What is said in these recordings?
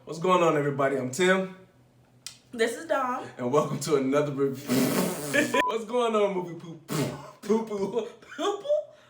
What's going on, everybody? I'm Tim. This is Dom. And welcome to another review. What's going on, movie poop? Poo-poo. Poo-poo?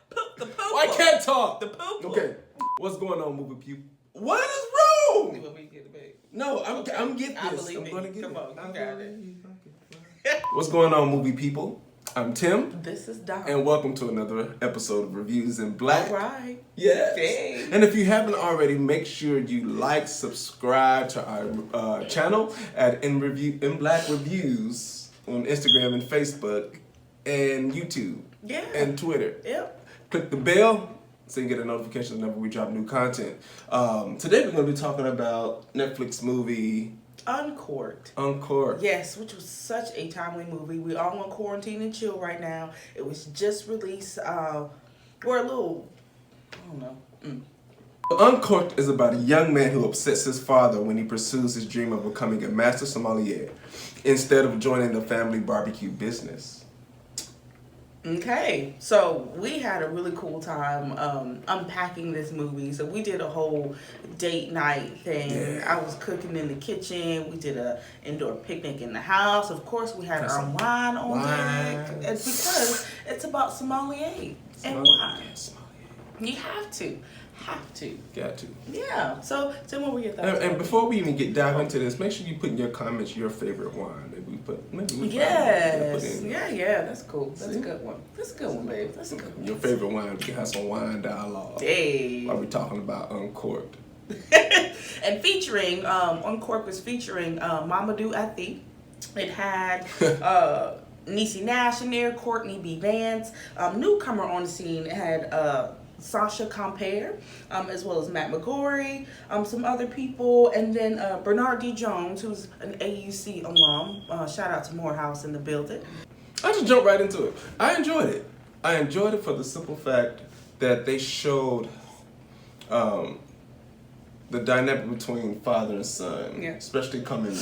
The poo-poo. I can't talk. The poo-poo. Okay. What's going on, movie poop? What is wrong? You want me to get the bag? No, I'm getting I this. believe I'm it. gonna get Come it. on, you got it. What's going on, movie people? I'm Tim. This is Dom. And welcome to another episode of Reviews in Black. All right. Yes. Hey. And if you haven't already, make sure you like, subscribe to our channel at In Black Reviews on Instagram and Facebook and YouTube. Yeah. And Twitter. Yep. Click the bell so you get a notification whenever we drop new content. Today we're going to be talking about Netflix movie Uncorked. Uncorked. Yes, which was such a timely movie. We all on quarantine and chill right now. It was just released. We're a little, I don't know. Uncorked is about a young man who upsets his father when he pursues his dream of becoming a master sommelier instead of joining the family barbecue business. Okay, so we had a really cool time unpacking this movie. So we did a whole date night thing. Yeah. I was cooking in the kitchen. We did a indoor picnic in the house. Of course, we had our wine on deck. It's because it's about sommelier and wine. You have to. Got to. Yeah. So tell me what your thoughts. And before we even dive into this, make sure you put in your comments your favorite wine. Maybe we Yes. put in. Yeah. That's cool. That's a good one. That's a good one, babe. That's a good one. Your favorite wine. We can have some wine dialogue. Hey. While we talking about Uncorked. And featuring, Uncorked was featuring Mamadou Athie. It had Niecy Nash in there, Courtney B. Vance. Newcomer on the scene, it had Sasha Compere, as well as Matt McGorry, some other people, and then Bernard D. Jones, who's an AUC alum. Shout out to Morehouse in the building. I just jumped right into it. I enjoyed it. I enjoyed it for the simple fact that they showed the dynamic between father and son, especially coming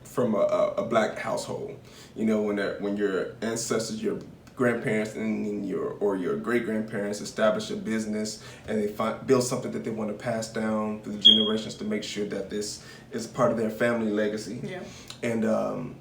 from a black household. You know, when your ancestors, your grandparents and your great grandparents establish a business and they build something that they want to pass down through the generations to make sure that this is part of their family legacy. Yeah. And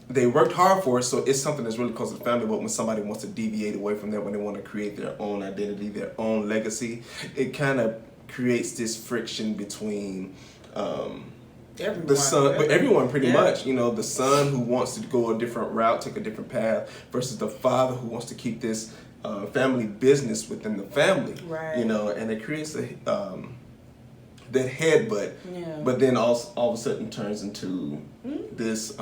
they worked hard for it, so it's something that's really close to the family. But when somebody wants to deviate away from that, when they want to create their own identity, their own legacy, it kind of creates this friction between the son, but everyone pretty much, you know, the son who wants to go a different route, take a different path, versus the father who wants to keep this family business within the family, right? You know, and it creates a that headbutt, but then all of a sudden turns into this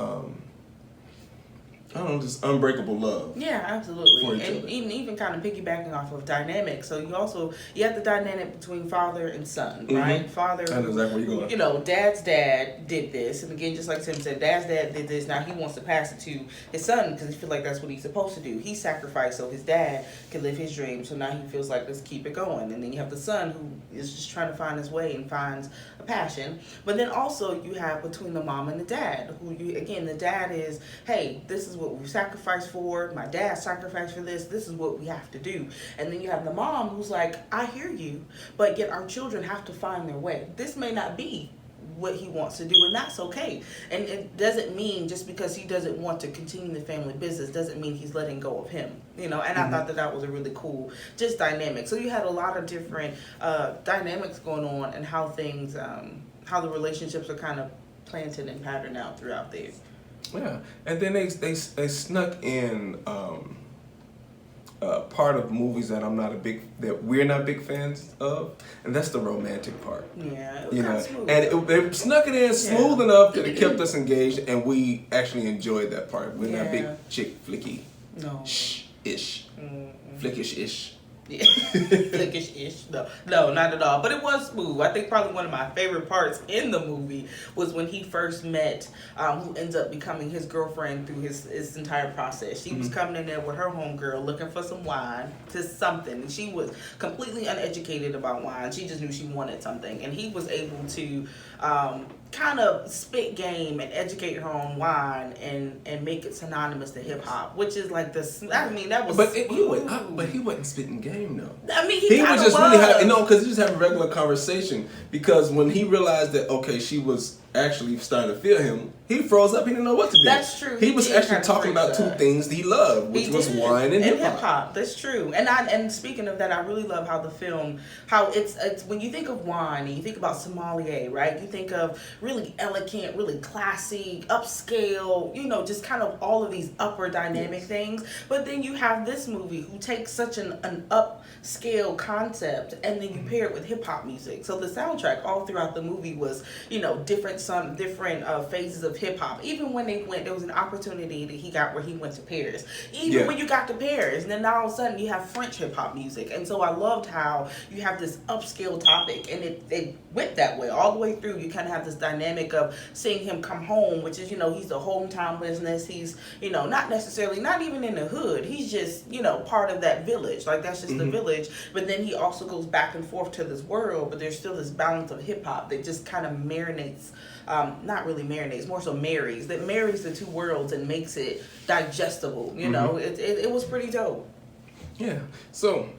I don't know, this unbreakable love. Yeah, absolutely. For each and other. even kind of piggybacking off of dynamic. So you have the dynamic between father and son, right? Father, I know exactly where you're going. You know, dad's dad did this, and again, just like Tim said, dad's dad did this. Now he wants to pass it to his son because he feels like that's what he's supposed to do. He sacrificed so his dad could live his dream. So now he feels like, let's keep it going. And then you have the son who is just trying to find his way and finds a passion. But then also you have between the mom and the dad, the dad is, hey, this is what we sacrificed for. My dad sacrificed for this. This is what we have to do. And then you have the mom who's like, I hear you, but yet our children have to find their way. This may not be what he wants to do, and that's okay. And it doesn't mean just because he doesn't want to continue the family business doesn't mean he's letting go of him, you know. And I thought that was a really cool just dynamic. So you had a lot of different dynamics going on and how things how the relationships are kind of planted and patterned out throughout there. Yeah, and then they snuck in part of movies that we're not big fans of, and that's the romantic part. Yeah, you know, smooth. And they snuck it in smooth enough that it kept us engaged, and we actually enjoyed that part. We're not big chick flicky, ish, flickish ish. Yeah. Flickish-ish. No, not at all. But it was smooth. I think probably one of my favorite parts in the movie was when he first met who ends up becoming his girlfriend through his entire process. She was coming in there with her homegirl looking for some wine, just something. And she was completely uneducated about wine. She just knew she wanted something. And he was able to kind of spit game and educate her on wine and make it synonymous to hip hop, which is like this. I mean, that was. But he wasn't spitting game. game though. I mean, He was just really happy, because he was having a regular conversation. Because when he realized that, okay, she was actually starting to feel him, he froze up. He didn't know what to do. That's true. He was actually talking about two things that he loved, which was wine and hip hop. That's true. And speaking of that, I really love how the film, how it's when you think of wine and you think about sommelier, right? You think of really elegant, really classy, upscale, just kind of all of these upper dynamic things. But then you have this movie who takes such an upscale concept and then you pair it with hip hop music. So the soundtrack all throughout the movie was, different phases of hip hop. Even when there was an opportunity that he got where he went to Paris. Even when you got to Paris, and then now all of a sudden you have French hip hop music. And so I loved how you have this upscale topic, and it went that way all the way through. You kind of have this dynamic of seeing him come home, which is he's a hometown business. He's not even in the hood. He's just part of that village. Like that's just the village. But then he also goes back and forth to this world. But there's still this balance of hip hop that just kind of marinates. Not really marinates, more so marries the two worlds and makes it digestible. It was pretty dope. Yeah. So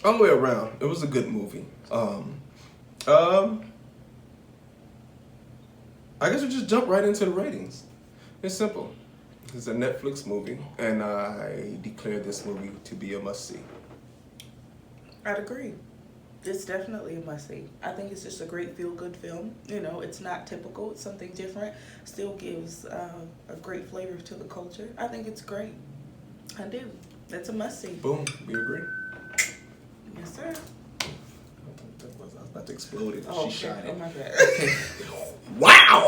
all the way around, it was a good movie. I guess we just jump right into the ratings. It's simple. It's a Netflix movie, and I declare this movie to be a must-see. I'd agree. It's definitely a must-see. I think it's just a great feel-good film. It's not typical. It's something different. Still gives a great flavor to the culture. I think it's great. I do. It's a must-see. Boom. We agree. Yes, sir. I was about to explode it. Oh, she shot it. Oh, my bad. Wow!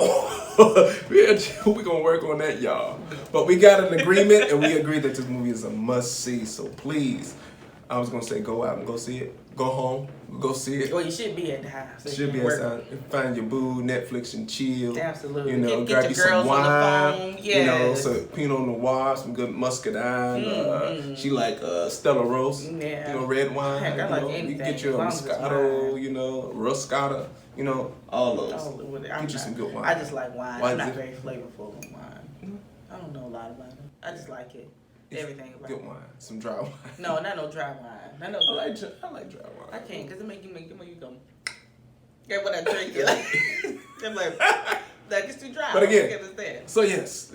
We're going to work on that, y'all. But we got an agreement, and we agree that this movie is a must-see. So please, I was going to say go out and go see it. Go home, go see it. Well, you should be at the house. Should be outside. Find your boo, Netflix, and chill. Absolutely. Get grab you some wine. On the phone. Yes. Some Pinot Noir, some good muscadine. She like Stella Rose. Yeah. Red wine. Heck, I like anything. You get you a Moscato. Roscata. All those. Get you some good wine. I just like wine. I'm not very flavorful in wine. I don't know a lot about it. I just like it. Everything about good wine, some dry wine. No, not no dry wine. I like dry wine. I can't because it make you go. Get what I drink it. I'm like it's too dry. But again, understand. So yes,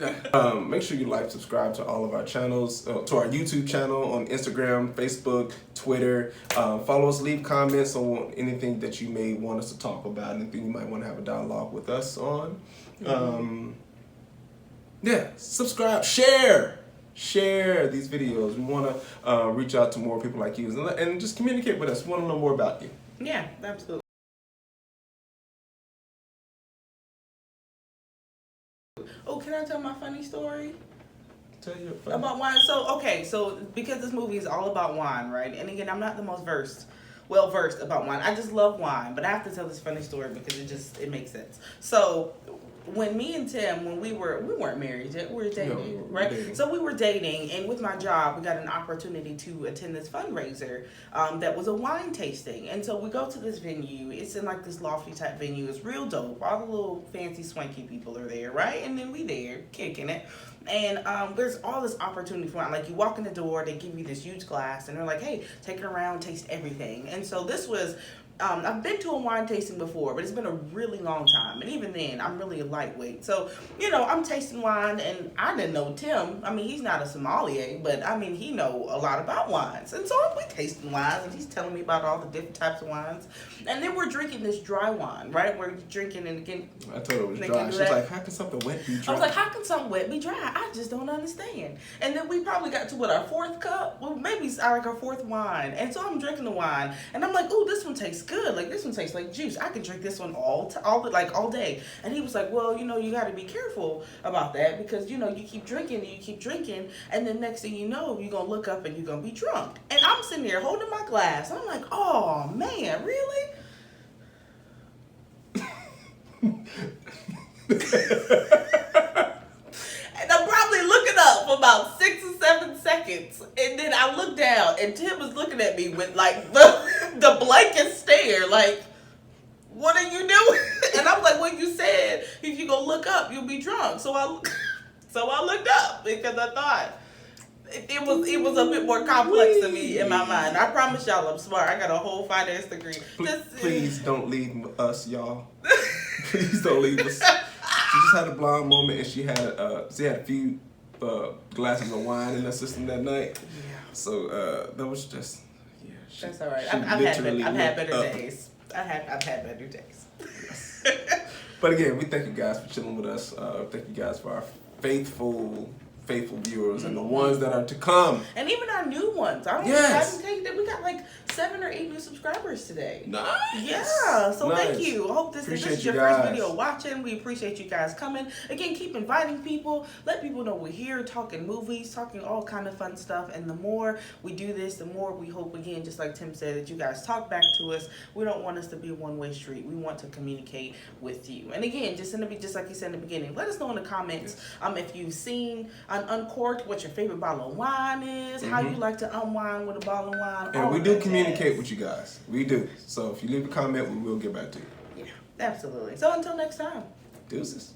make sure you like, subscribe to all of our channels, to our YouTube channel on Instagram, Facebook, Twitter. Follow us, leave comments on anything that you may want us to talk about, anything you might want to have a dialogue with us on. Subscribe, share these videos. We want to reach out to more people like you and just communicate with us. We want to know more about you. Yeah, absolutely. Oh, can I tell my funny story? Tell you about wine. So because this movie is all about wine, right? And again, I'm not the most well versed about wine. I just love wine, but I have to tell this funny story because it makes sense. So when me and Tim, we weren't married yet, we were dating, right? Dating. So we were dating, and with my job, we got an opportunity to attend this fundraiser that was a wine tasting. And so we go to this venue. It's in like this lofty type venue. It's real dope. All the little fancy swanky people are there, right? And then we there kicking it. And there's all this opportunity for wine. Like you walk in the door, they give you this huge glass, and they're like, hey, take it around, taste everything. And so this was I've been to a wine tasting before, but it's been a really long time. And even then, I'm really a lightweight. So, I'm tasting wine, and I didn't know Tim. I mean, he's not a sommelier, but, he know a lot about wines. And so we're tasting wines, and he's telling me about all the different types of wines. And then we're drinking this dry wine, right? We're drinking, and again... I told her it was dry. She was like, how can something wet be dry? I was like, how can something wet be dry? I just don't understand. And then we probably got to, our fourth cup? Well, maybe like our fourth wine. And so I'm drinking the wine, and I'm like, ooh, this one tastes good. Like, this one tastes like juice. I can drink this one all day. And he was like, well, you got to be careful about that because, you keep drinking, and then next thing you know, you're going to look up and you're going to be drunk. And I'm sitting there holding my glass. I'm like, oh, man, really? And I'm probably looking up for about 6 or 7 seconds, and then I look down, and Tim is looking at me with like the blankest stare, like, "What are you doing?" And I'm like, "Well, you said if you go look up, you'll be drunk." So I looked up because I thought it was a bit more complex to me in my mind. I promise y'all I'm smart. I got a whole finance degree. Please don't leave us, y'all. Please don't leave us. She just had a blonde moment, and she had a few glasses of wine in her system that night. Yeah. So that was just that's all right. I've had better days. I've had better days. Yes. But again, we thank you guys for chilling with us. Thank you guys for our faithful viewers and the ones that are to come. And even our new ones. I didn't think that we got like 7 or 8 new subscribers today. Nice. Yeah. So nice. Thank you. I hope this is your first video watching. We appreciate you guys coming. Again, keep inviting people. Let people know we're here talking movies, talking all kind of fun stuff. And the more we do this, the more we hope, again, just like Tim said, that you guys talk back to us. We don't want us to be a one-way street. We want to communicate with you. And again, just like you said in the beginning, let us know in the comments if you've seen Uncorked, what your favorite bottle of wine is, how you like to unwind with a bottle of wine. And we do communicate with you guys. We do. So if you leave a comment, we will get back to you. Yeah, absolutely. So until next time. Deuces.